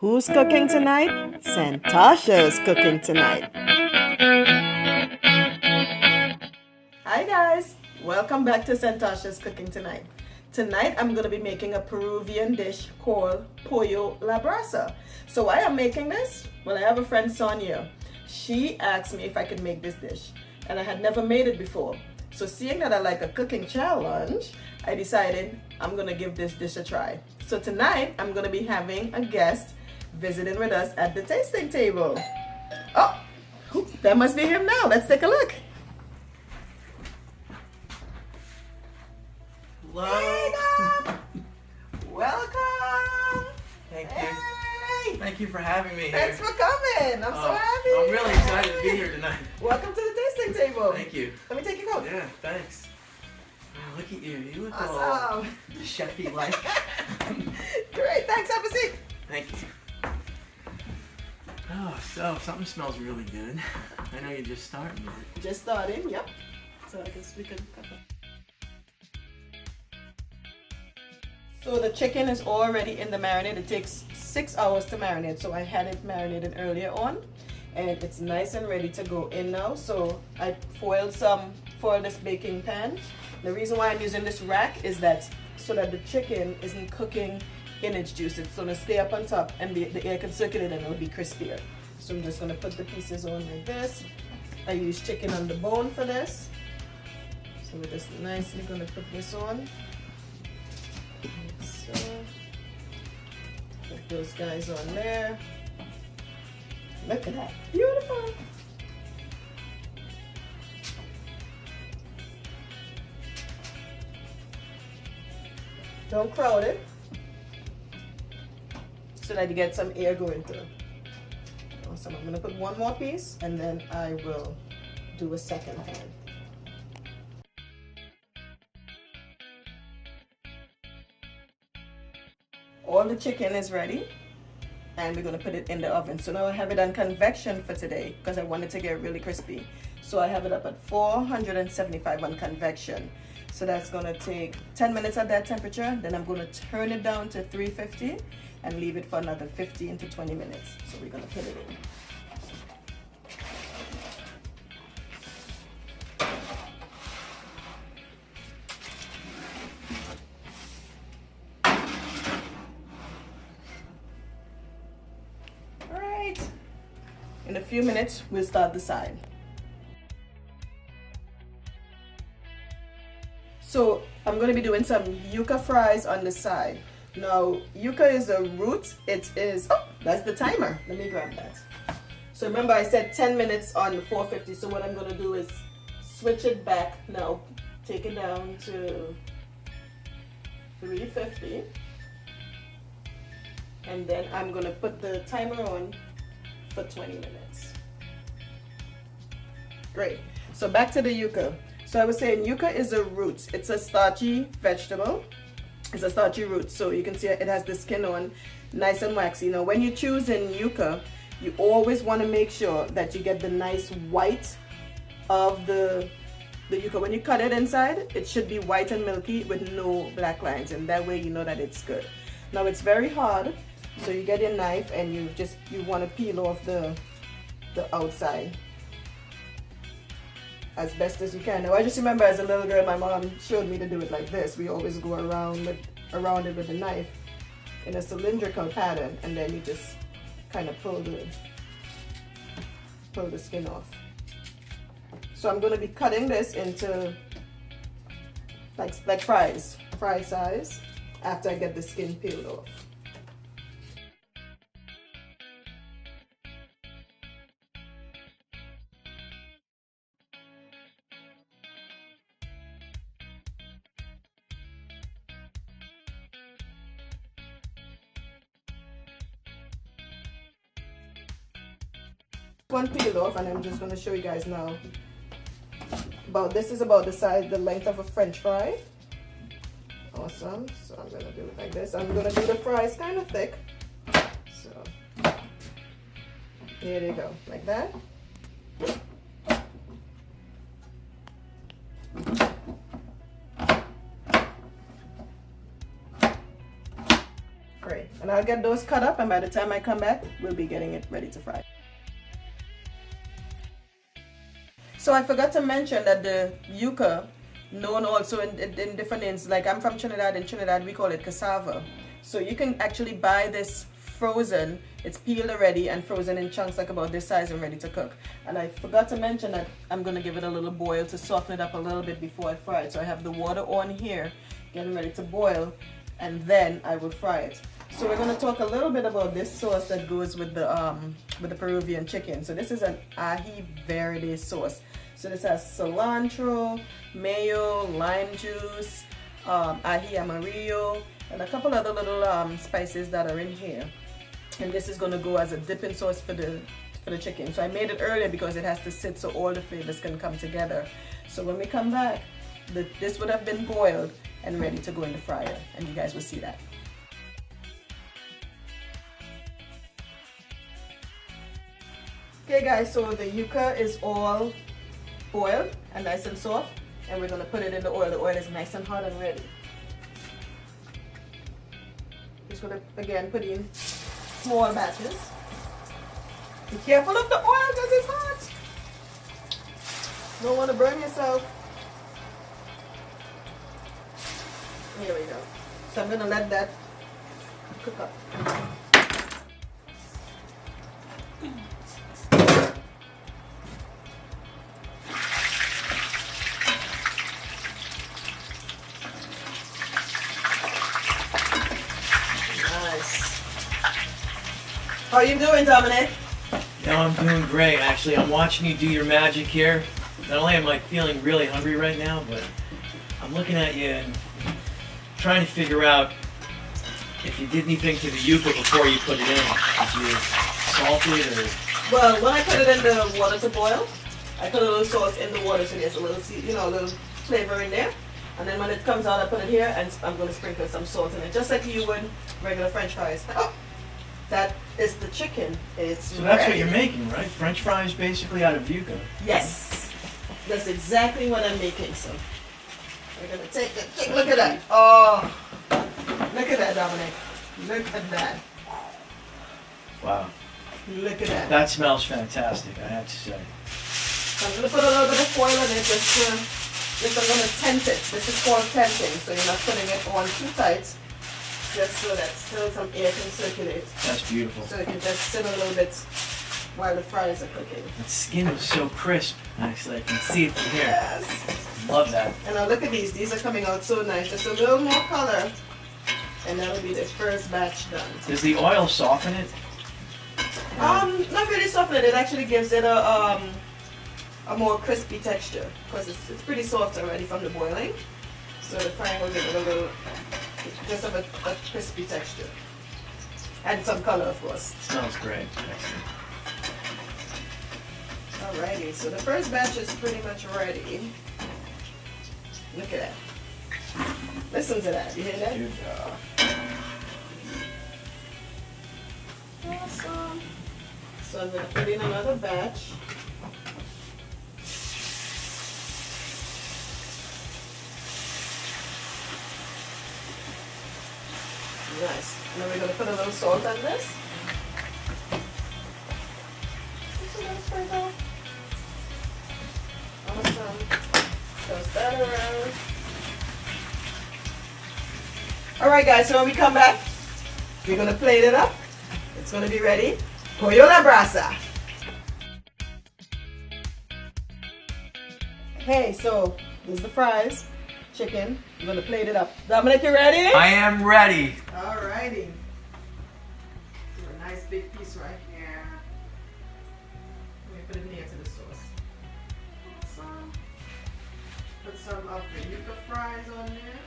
Who's cooking tonight? Santasha's cooking tonight. Hi guys, welcome back to Santasha's cooking tonight. Tonight I'm going to be making a Peruvian dish called Pollo la Brassa. So why I'm making this? Well, I have a friend Sonia. She asked me if I could make this dish and I had never made it before. So seeing that I like a cooking challenge, I decided I'm going to give this dish a try. So tonight I'm going to be having a guest visiting with us at the tasting table. Oh, that must be him now. Let's take a look. Hello. Hey, Dad. Welcome. Thank you. Hey. Thank you for having me here. Thanks for coming. I'm so happy. I'm really excited to be here tonight. Welcome to the tasting table. Thank you. Let me take your coat. Yeah, thanks. Wow, look at you. You look all Awesome. chefy like. Great. Thanks. Have a seat. Thank you. Oh, so something smells really good. I know you're just starting it. Just starting. Yep. So I guess we can cut that. So the chicken is already in the marinade. It takes 6 hours to marinate. So I had it marinated earlier on, and it's nice and ready to go in now. So I foiled this baking pan. The reason why I'm using this rack is that so that the chicken isn't cooking in its juice. It's gonna stay up on top and the air can circulate and it'll be crispier. So I'm just gonna put the pieces on like this. I use chicken on the bone for this. So we're just nicely gonna put this on. So put those guys on there. Look at that, beautiful. Don't crowd it, so that you get some air going through. Awesome. I'm gonna put one more piece and then I will do a second pan. All the chicken is ready and we're gonna put it in the oven. So now I have it on convection for today because I want it to get really crispy. So I have it up at 475 on convection. So that's gonna take 10 minutes at that temperature. Then I'm gonna turn it down to 350 and leave it for another 15 to 20 minutes. So we're gonna put it in. All right. In a few minutes, we'll start the side. So I'm going to be doing some yuca fries on the side. Now, yuca is a root. It is, oh, that's the timer. Let me grab that. So remember I said 10 minutes on 450. So what I'm going to do is switch it back now. Take it down to 350. And then I'm going to put the timer on for 20 minutes. Great. So back to the yuca. So I was saying yuca is a root. It's a starchy vegetable. It's a starchy root. So you can see it has the skin on, nice and waxy. Now when you choose in yuca, you always want to make sure that you get the nice white of the yuca. When you cut it inside, it should be white and milky with no black lines. And that way you know that it's good. Now it's very hard. So you get your knife and you want to peel off the outside as best as you can. Now I just remember as a little girl, my mom showed me to do it like this. We always go around it with the knife in a cylindrical pattern, and then you just kind of pull the skin off. So I'm going to be cutting this into like fry size after I get the skin peeled off. One peeled off, and I'm just going to show you guys now. This is about the size, the length of a French fry. Awesome. So I'm going to do it like this. I'm going to do the fries kind of thick. So here they go, like that. And I'll get those cut up, and by the time I come back, we'll be getting it ready to fry. So I forgot to mention that the yuca, known also in different names, like I'm from Trinidad. In Trinidad we call it cassava. So you can actually buy this frozen. It's peeled already and frozen in chunks like about this size and ready to cook. And I forgot to mention that I'm going to give it a little boil to soften it up a little bit before I fry it. So I have the water on here getting ready to boil, and then I will fry it. So we're going to talk a little bit about this sauce that goes with the Peruvian chicken. So this is an ají verde sauce. So this has cilantro, mayo, lime juice, ají amarillo, and a couple other little spices that are in here. And this is going to go as a dipping sauce for the chicken. So I made it earlier because it has to sit so all the flavors can come together. So when we come back, this would have been boiled and ready to go in the fryer, and you guys will see that. Okay guys, so the yuca is all boiled and nice and soft, and we're going to put it in the oil. The oil is nice and hot and ready. Just going to again put in small batches. Be careful of the oil because it's hot. Don't want to burn yourself. Here we go. So I'm going to let that cook up. How are you doing, Dominic? No, I'm doing great. Actually, I'm watching you do your magic here. Not only am I feeling really hungry right now, but I'm looking at you and trying to figure out if you did anything to the yuca before you put it in. Did you salt it or? Well, when I put it in the water to boil, I put a little salt in the water so there's a little, a little flavor in there. And then when it comes out, I put it here, and I'm going to sprinkle some salt in it, just like you would regular French fries. Oh, that is the chicken. It's so that's ready. what you're making, right? French fries basically out of yuca. Yes, that's exactly what I'm making. So we're going to take the chicken. Look at that. Oh, look at that, Dominic. Look at that. Wow. Look at that. That smells fantastic, I have to say. So I'm going to put a little bit of foil in it just I'm going to tent it. This is called tenting, so you're not putting it on too tight, just so that still some air can circulate. That's beautiful. So it can just sit a little bit while the fries are cooking. The skin is so crisp, actually. I can see it from here. Yes. Love that. And now look at these. These are coming out so nice. Just a little more color, and that'll be the first batch done. Does the oil soften it? Not really soften it. It actually gives it a more crispy texture because it's pretty soft already from the boiling. So the frying will give it a little, just of a crispy texture. And some color, of course. Smells great. Alrighty, so the first batch is pretty much ready. Look at that. Listen to that. You hear that? Good job. Awesome. So I'm going to put in another batch. Nice. And then we're going to put a little salt on this. Just a little sprinkle. Awesome. Toast that around. Alright guys, so when we come back, we're going to plate it up. It's going to be ready. Pollo la Brassa. Hey, so there's the fries, chicken. I'm going to plate it up. Dominic, you ready? I am ready. Alrighty. Do a nice big piece right here. Let me put it near to the sauce. Awesome. Put some of the yuca fries on there.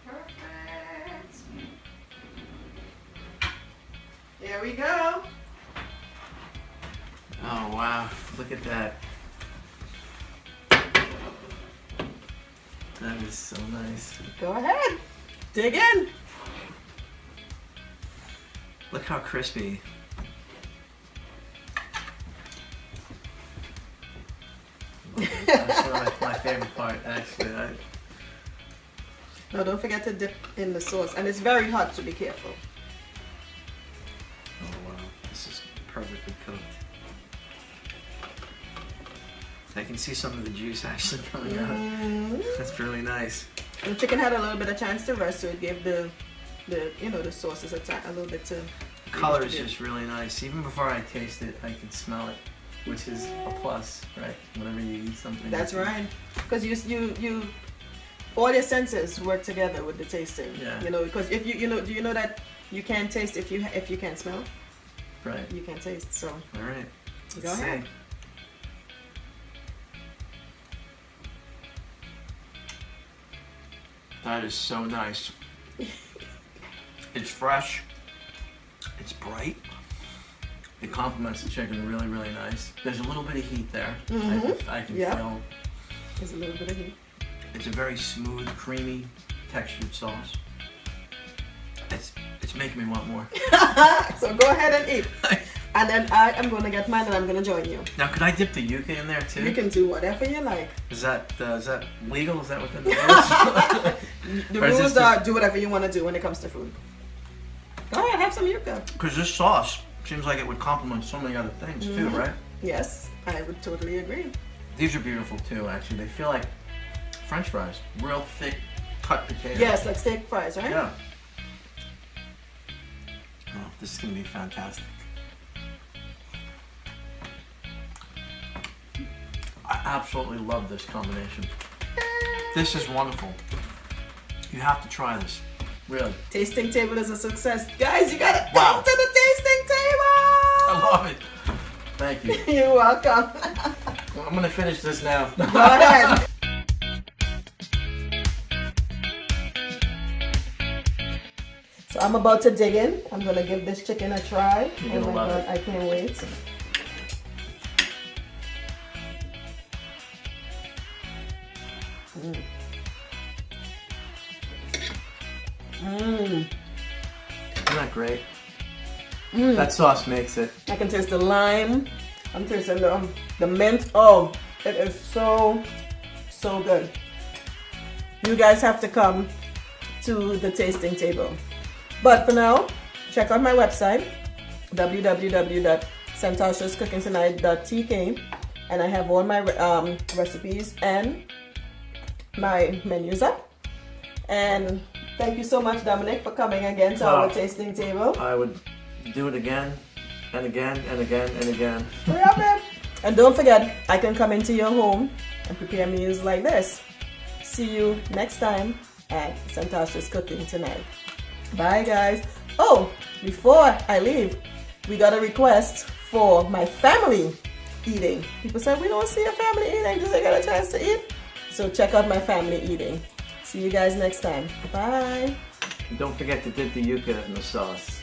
Perfect. Here we go. Oh wow, look at that. That is so nice. Go ahead. Dig in. Look how crispy. That's one of my favorite part, actually. Now don't forget to dip in the sauce, and it's very hot, so be careful. Oh wow, this is perfectly cooked. I can see some of the juice actually coming out. That's really nice. The chicken had a little bit of chance to rest, so it gave the the sauces a little bit to. The color is just really nice. Even before I taste it, I can smell it, which is a plus, right? Whenever you eat something. That's right, because you all your senses work together with the tasting. Yeah. You know, because if do you know that you can't taste if you can't smell? Right. You can't taste. So. All right. Go Let's ahead. see. That is so nice. It's fresh. It's bright. It complements the chicken really, really nice. There's a little bit of heat there. I can feel. There's a little bit of heat. It's a very smooth, creamy, textured sauce. It's making me want more. So go ahead and eat. And then I am going to get mine and I'm going to join you. Now, could I dip the yuca in there too? You can do whatever you like. Is that legal? Is that within the rules? The Or is rules this are do whatever you want to do when it comes to food. Go ahead, have some yuca. Because this sauce seems like it would complement so many other things too, right? Yes, I would totally agree. These are beautiful too, actually. They feel like French fries. Real thick, cut potatoes. Yes, like steak fries, right? Yeah. Oh, this is going to be fantastic. I absolutely love this combination. This is wonderful. You have to try this. Really. Tasting table is a success. Guys, you gotta Wow. come to the tasting table! I love it. Thank you. You're welcome. Well, I'm going to finish this now. Go ahead. So I'm about to dig in. I'm gonna give this chicken a try. You're Oh gonna my love god, it. I can't wait. Isn't that great? That sauce makes it. I can taste the lime. I'm tasting the mint. Oh, it is so good. You guys have to come to the tasting table. But for now, check out my website, www.santashascookingtonight.tk, and I have all my recipes and my menus up. And thank you so much, Dominic, for coming again to our tasting table. I would do it again and again and again and again. Yeah, babe. And don't forget, I can come into your home and prepare meals like this. See you next time at Santasha's Cooking Tonight. Bye, guys. Oh, before I leave, we got a request for my family eating. People said we don't see a family eating. Do they get a chance to eat? So check out my family eating. See you guys next time. Bye. And don't forget to dip the yuca in the sauce.